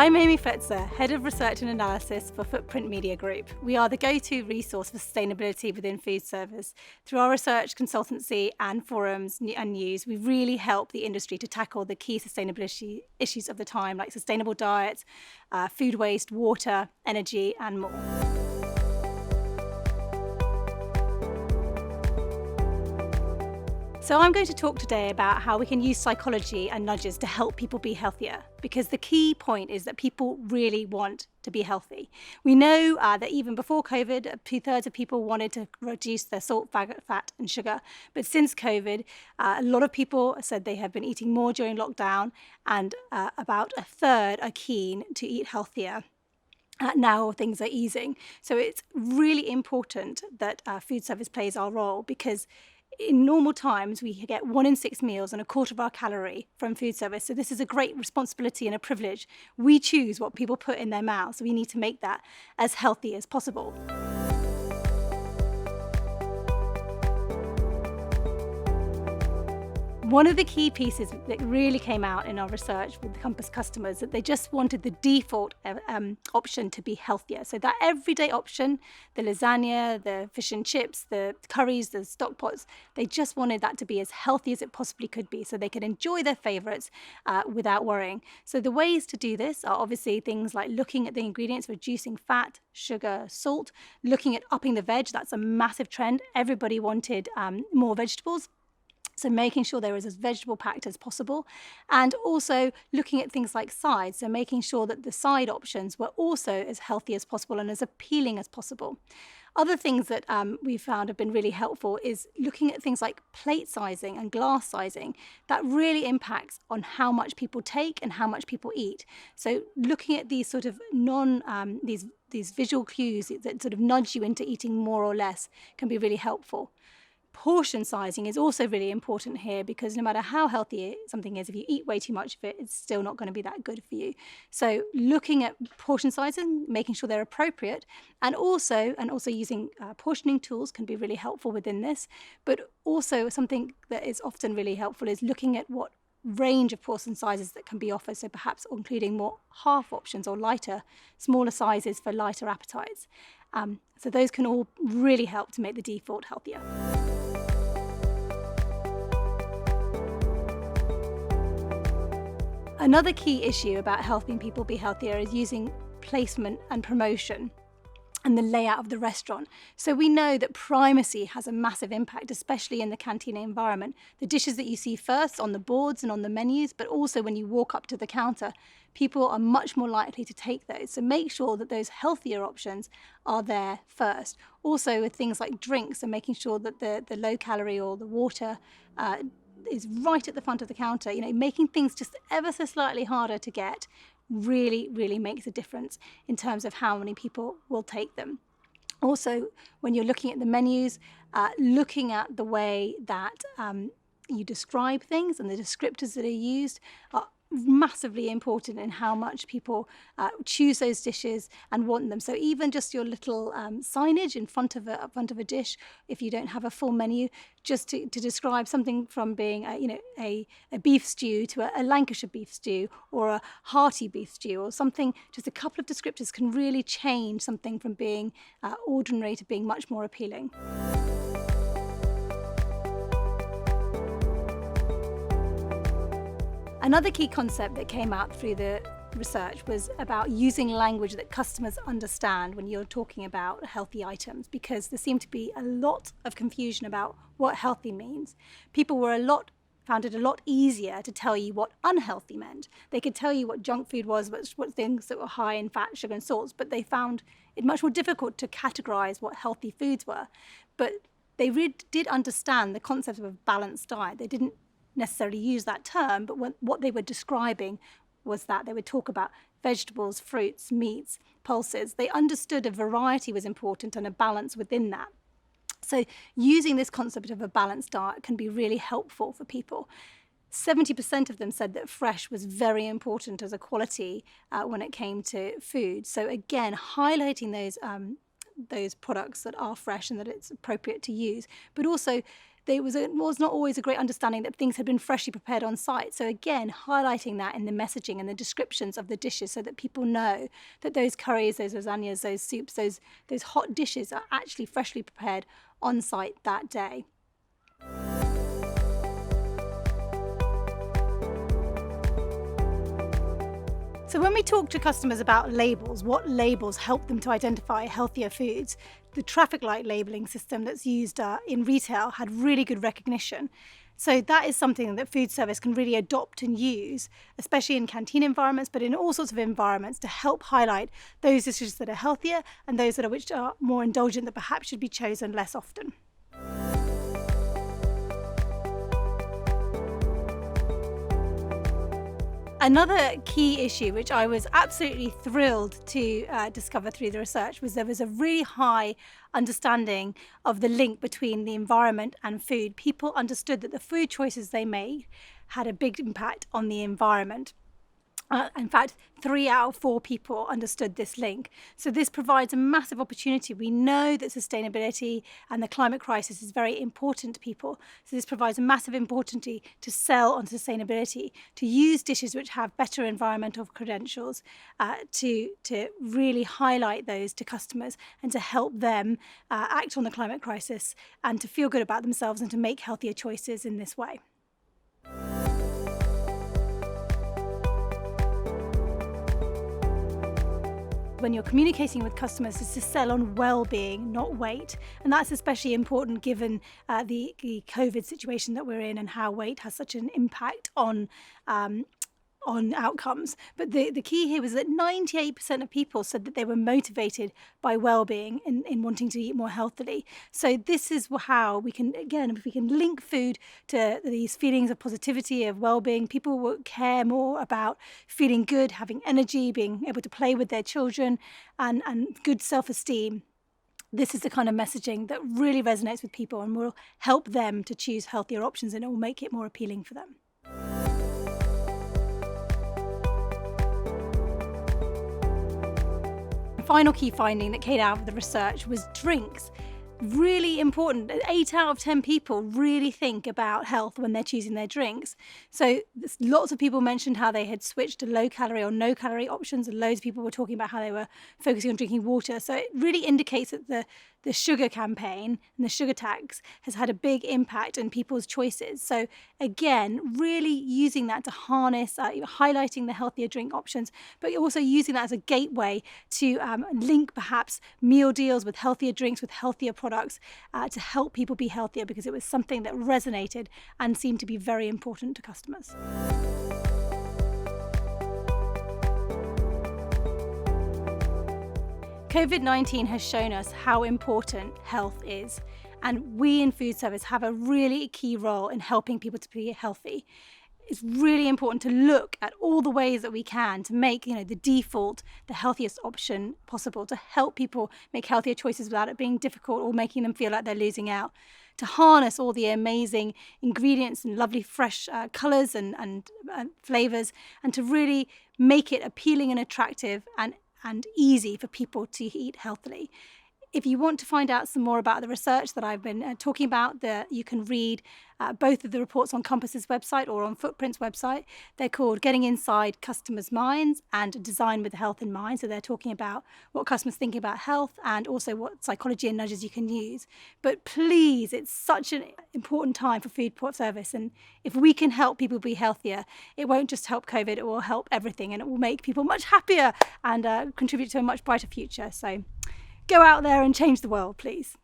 I'm Amy Fetzer, Head of Research and Analysis for Footprint Media Group. We are the go-to resource for sustainability within food service. Through our research, consultancy and forums and news, we really help the industry to tackle the key sustainability issues of the time, like sustainable diets, food waste, water, energy and more. So I'm going to talk today about how we can use psychology and nudges to help people be healthier, because the key point is that people really want to be healthy. We know that even before COVID, 2/3 of people wanted to reduce their salt, fat and sugar. But since COVID, a lot of people said they have been eating more during lockdown, and about 1/3 are keen to eat healthier. Now things are easing. So it's really important that food service plays our role, because in normal times, we get 1 in 6 meals and 1/4 of our calorie from food service. So this is a great responsibility and a privilege. We choose what people put in their mouths. So we need to make that as healthy as possible. One of the key pieces that really came out in our research with the Compass customers, that they just wanted the default option to be healthier. So that everyday option, the lasagna, the fish and chips, the curries, the stock pots, they just wanted that to be as healthy as it possibly could be, so they could enjoy their favorites without worrying. So the ways to do this are obviously things like looking at the ingredients, reducing fat, sugar, salt, looking at upping the veg. That's a massive trend. Everybody wanted more vegetables. So making sure there is as vegetable packed as possible, and also looking at things like sides. So making sure that the side options were also as healthy as possible and as appealing as possible. Other things that we found have been really helpful is looking at things like plate sizing and glass sizing. That really impacts on how much people take and how much people eat. So looking at these sort of these visual cues that sort of nudge you into eating more or less can be really helpful. Portion sizing is also really important here, because no matter how healthy something is, if you eat way too much of it, it's still not going to be that good for you. So looking at portion sizing, making sure they're appropriate, and also using portioning tools can be really helpful within this. But also something that is often really helpful is looking at what range of portion sizes that can be offered, so perhaps including more half options or smaller sizes for lighter appetites. So those can all really help to make the default healthier. Another key issue about helping people be healthier is using placement and promotion and the layout of the restaurant. So we know that primacy has a massive impact, especially in the cantina environment. The dishes that you see first on the boards and on the menus, but also when you walk up to the counter, people are much more likely to take those. So make sure that those healthier options are there first. Also with things like drinks, and making sure that the low calorie or the water is right at the front of the counter. Making things just ever so slightly harder to get really makes a difference in terms of how many people will take them. Also, when you're looking at the menus, looking at the way that you describe things and the descriptors that are used are massively important in how much people choose those dishes and want them. So even just your little signage in front of a dish, if you don't have a full menu, just to describe something from being a beef stew to a Lancashire beef stew or a hearty beef stew or something, just a couple of descriptors can really change something from being ordinary to being much more appealing. Another key concept that came out through the research was about using language that customers understand when you're talking about healthy items, because there seemed to be a lot of confusion about what healthy means. People found it a lot easier to tell you what unhealthy meant. They could tell you what junk food was, what things that were high in fat, sugar and salts, but they found it much more difficult to categorize what healthy foods were. But they really did understand the concept of a balanced diet. They didn't necessarily use that term, but what they were describing was that they would talk about vegetables, fruits, meats, pulses. They understood a variety was important and a balance within that. So using this concept of a balanced diet can be really helpful for people. 70% of them said that fresh was very important as a quality when it came to food. So again, highlighting those products that are fresh and that it's appropriate to use, but also there was not always a great understanding that things had been freshly prepared on site. So again, highlighting that in the messaging and the descriptions of the dishes so that people know that those curries, those lasagnas, those soups, those hot dishes are actually freshly prepared on site that day. So when we talk to customers about labels, what labels help them to identify healthier foods, the traffic light labelling system that's used in retail had really good recognition. So that is something that food service can really adopt and use, especially in canteen environments, but in all sorts of environments, to help highlight those dishes that are healthier and those which are more indulgent that perhaps should be chosen less often. Another key issue, which I was absolutely thrilled to discover through the research, was there was a really high understanding of the link between the environment and food. People understood that the food choices they made had a big impact on the environment. In fact, 3 out of 4 people understood this link. So this provides a massive opportunity. We know that sustainability and the climate crisis is very important to people. So this provides a massive opportunity to sell on sustainability, to use dishes which have better environmental credentials, to really highlight those to customers and to help them act on the climate crisis and to feel good about themselves and to make healthier choices in this way. When you're communicating with customers, is to sell on well-being, not weight. And that's especially important given the COVID situation that we're in and how weight has such an impact on outcomes. But the key here was that 98% of people said that they were motivated by well-being in wanting to eat more healthily. So this is how we can, again, if we can link food to these feelings of positivity, of well-being, people will care more about feeling good, having energy, being able to play with their children, and good self-esteem. This is the kind of messaging that really resonates with people and will help them to choose healthier options, and it will make it more appealing for them. Final key finding that came out of the research was drinks. Really important. 8 out of 10 people really think about health when they're choosing their drinks. So lots of people mentioned how they had switched to low calorie or no calorie options, and loads of people were talking about how they were focusing on drinking water. So it really indicates that the sugar campaign and the sugar tax has had a big impact on people's choices. So again, really using that to harness, highlighting the healthier drink options, but also using that as a gateway to link perhaps meal deals with healthier drinks, with healthier products, to help people be healthier, because it was something that resonated and seemed to be very important to customers. COVID-19 has shown us how important health is, and we in food service have a really key role in helping people to be healthy. It's really important to look at all the ways that we can to make, the default the healthiest option possible, to help people make healthier choices without it being difficult or making them feel like they're losing out, to harness all the amazing ingredients and lovely fresh colours and flavours, and to really make it appealing and attractive and easy for people to eat healthily. If you want to find out some more about the research that I've been talking about, you can read both of the reports on Compass's website or on Footprint's website. They're called Getting Inside Customers' Minds and Design with Health in Mind. So they're talking about what customers think about health and also what psychology and nudges you can use. But please, it's such an important time for food service. And if we can help people be healthier, it won't just help COVID, it will help everything, and it will make people much happier and contribute to a much brighter future. So go out there and change the world, please.